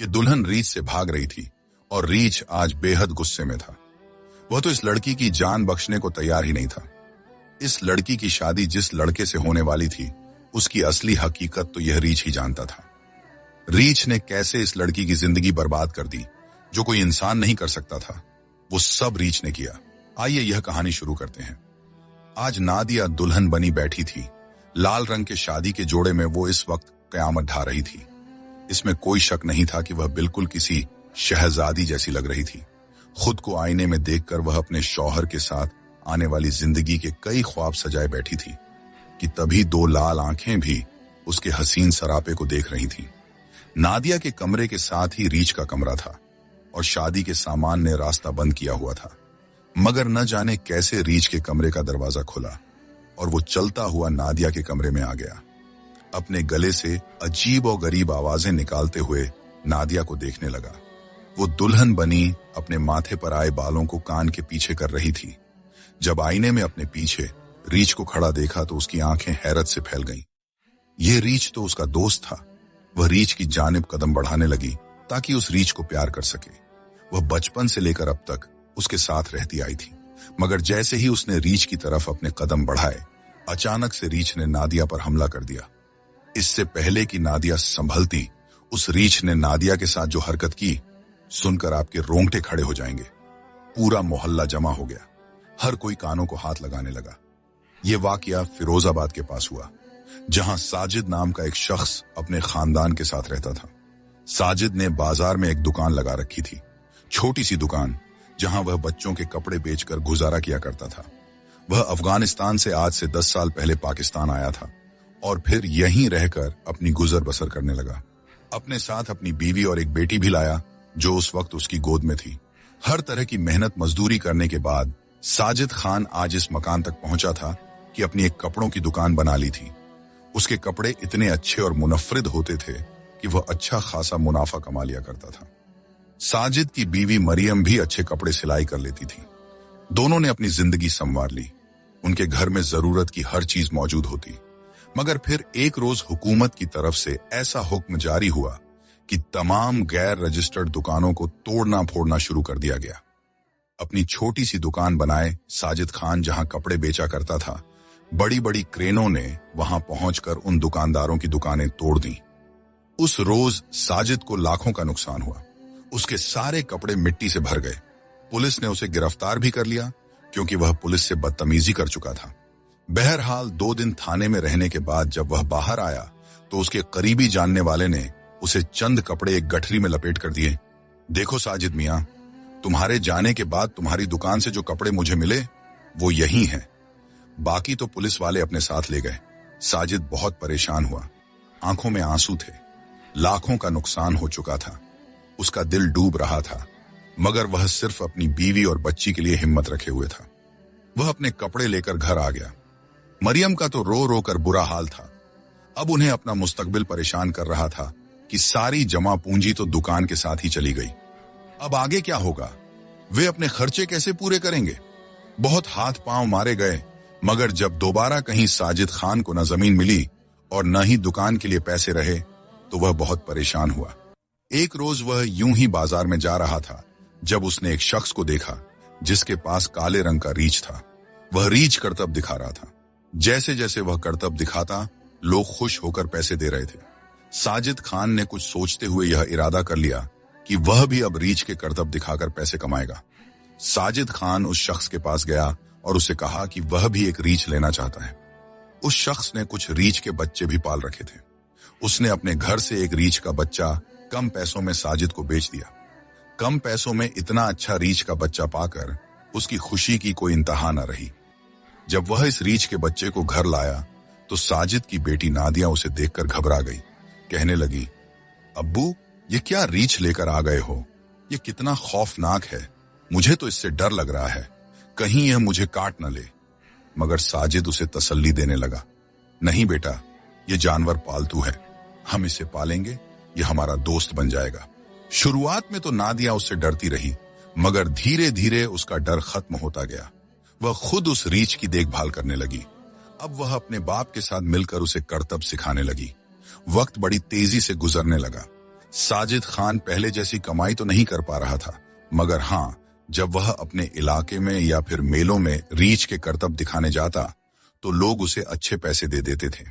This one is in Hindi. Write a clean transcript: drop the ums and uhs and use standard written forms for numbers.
ये दुल्हन रीछ से भाग रही थी और रीछ आज बेहद गुस्से में था। वह तो इस लड़की की जान बख्शने को तैयार ही नहीं था। इस लड़की की शादी जिस लड़के से होने वाली थी, उसकी असली हकीकत तो यह रीछ ही जानता था। रीछ ने कैसे इस लड़की की जिंदगी बर्बाद कर दी, जो कोई इंसान नहीं कर सकता था, वो सब रीछ ने किया। आइए यह कहानी शुरू करते हैं। आज नादिया दुल्हन बनी बैठी थी। लाल रंग के शादी के जोड़े में वो इस वक्त कयामत ढा रही थी। इसमें कोई शक नहीं था कि वह बिल्कुल किसी शहजादी जैसी लग रही थी। खुद को आईने में देखकर वह अपने शौहर के साथ आने वाली जिंदगी के कई ख्वाब सजाए बैठी थी कि तभी दो लाल आंखें भी उसके हसीन सरापे को देख रही थीं। नादिया के कमरे के साथ ही रीछ का कमरा था और शादी के सामान ने रास्ता बंद किया हुआ था। मगर न जाने कैसे रीछ के कमरे का दरवाजा खुला और वो चलता हुआ नादिया के कमरे में आ गया। अपने गले से अजीब और गरीब आवाजें निकालते हुए नादिया को देखने लगा। वो दुल्हन बनी अपने माथे पर आए बालों को कान के पीछे कर रही थी। जब आईने में अपने पीछे रीछ को खड़ा देखा तो उसकी आंखें हैरत से फैल गईं। ये रीछ तो उसका दोस्त था। वह रीछ की जानिब कदम बढ़ाने लगी ताकि उस रीछ को प्यार कर सके। वह बचपन से लेकर अब तक उसके साथ रहती आई थी। मगर जैसे ही उसने रीछ की तरफ अपने कदम बढ़ाए, अचानक से रीछ ने नादिया पर हमला कर दिया। इससे पहले कि नादिया संभलती, उस रीछ ने नादिया के साथ जो हरकत की, सुनकर आपके रोंगटे खड़े हो जाएंगे। पूरा मोहल्ला जमा हो गया। हर कोई कानों को हाथ लगाने लगा। यह वाकया फिरोजाबाद के पास हुआ, जहां साजिद नाम का एक शख्स अपने खानदान के साथ रहता था। साजिद ने बाजार में एक दुकान लगा रखी थी, छोटी सी दुकान, जहां वह बच्चों के कपड़े बेचकर गुजारा किया करता था। वह अफगानिस्तान से आज से 10 साल पहले पाकिस्तान आया था और फिर यहीं रहकर अपनी गुजर बसर करने लगा। अपने साथ अपनी बीवी और एक बेटी भी लाया, जो उस वक्त उसकी गोद में थी। हर तरह की मेहनत मजदूरी करने के बाद साजिद खान आज इस मकान तक पहुंचा था कि अपनी एक कपड़ों की दुकान बना ली थी। उसके कपड़े इतने अच्छे और मुनफरिद होते थे कि वह अच्छा खासा मुनाफा कमा लिया करता था। साजिद की बीवी मरियम भी अच्छे कपड़े सिलाई कर लेती थी। दोनों ने अपनी जिंदगी संवार ली। उनके घर में जरूरत की हर चीज मौजूद होती। मगर फिर एक रोज हुकूमत की तरफ से ऐसा हुक्म जारी हुआ कि तमाम गैर रजिस्टर्ड दुकानों को तोड़ना फोड़ना शुरू कर दिया गया। अपनी छोटी सी दुकान बनाए साजिद खान जहां कपड़े बेचा करता था, बड़ी बड़ी क्रेनों ने वहां पहुंचकर उन दुकानदारों की दुकानें तोड़ दी। उस रोज साजिद को लाखों का नुकसान हुआ। उसके सारे कपड़े मिट्टी से भर गए। पुलिस ने उसे गिरफ्तार भी कर लिया, क्योंकि वह पुलिस से बदतमीजी कर चुका था। बहरहाल 2 दिन थाने में रहने के बाद जब वह बाहर आया तो उसके करीबी जानने वाले ने उसे चंद कपड़े एक गठरी में लपेट कर दिए। देखो साजिद मियां, तुम्हारे जाने के बाद तुम्हारी दुकान से जो कपड़े मुझे मिले वो यही हैं। बाकी तो पुलिस वाले अपने साथ ले गए। साजिद बहुत परेशान हुआ। आंखों में आंसू थे। लाखों का नुकसान हो चुका था। उसका दिल डूब रहा था, मगर वह सिर्फ अपनी बीवी और बच्ची के लिए हिम्मत रखे हुए था। वह अपने कपड़े लेकर घर आ गया। मरियम का तो रो रो कर बुरा हाल था। अब उन्हें अपना मुस्तकबिल परेशान कर रहा था कि सारी जमा पूंजी तो दुकान के साथ ही चली गई। अब आगे क्या होगा? वे अपने खर्चे कैसे पूरे करेंगे? बहुत हाथ पांव मारे गए, मगर जब दोबारा कहीं साजिद खान को न जमीन मिली और न ही दुकान के लिए पैसे रहे तो वह बहुत परेशान हुआ। एक रोज वह यूं ही बाजार में जा रहा था जब उसने एक शख्स को देखा जिसके पास काले रंग का रीछ था। वह रीछ करतब दिखा रहा था। जैसे जैसे वह करतब दिखाता, लोग खुश होकर पैसे दे रहे थे। साजिद खान ने कुछ सोचते हुए यह इरादा कर लिया कि वह भी अब रीछ के करतब दिखाकर पैसे कमाएगा। साजिद खान उस शख्स के पास गया और उसे कहा कि वह भी एक रीछ लेना चाहता है। उस शख्स ने कुछ रीछ के बच्चे भी पाल रखे थे। उसने अपने घर से एक रीछ का बच्चा कम पैसों में साजिद को बेच दिया। कम पैसों में इतना अच्छा रीछ का बच्चा पाकर उसकी खुशी की कोई इंतहा न रही। जब वह इस रीछ के बच्चे को घर लाया तो साजिद की बेटी नादिया उसे देखकर घबरा गई। कहने लगी, अब्बू, ये क्या रीछ लेकर आ गए हो? ये कितना खौफनाक है। मुझे तो इससे डर लग रहा है, कहीं यह मुझे काट न ले। मगर साजिद उसे तसल्ली देने लगा, नहीं बेटा, ये जानवर पालतू है, हम इसे पालेंगे, यह हमारा दोस्त बन जाएगा। शुरुआत में तो नादिया उससे डरती रही, मगर धीरे धीरे उसका डर खत्म होता गया। वह खुद उस रीछ की देखभाल करने लगी। अब वह अपने बाप के साथ मिलकर उसे करतब सिखाने लगी। वक्त बड़ी तेजी से गुजरने लगा। साजिद खान पहले जैसी कमाई तो नहीं कर पा रहा था, मगर हाँ, जब वह अपने इलाके में या फिर मेलों में रीछ के करतब दिखाने जाता तो लोग उसे अच्छे पैसे दे देते थे।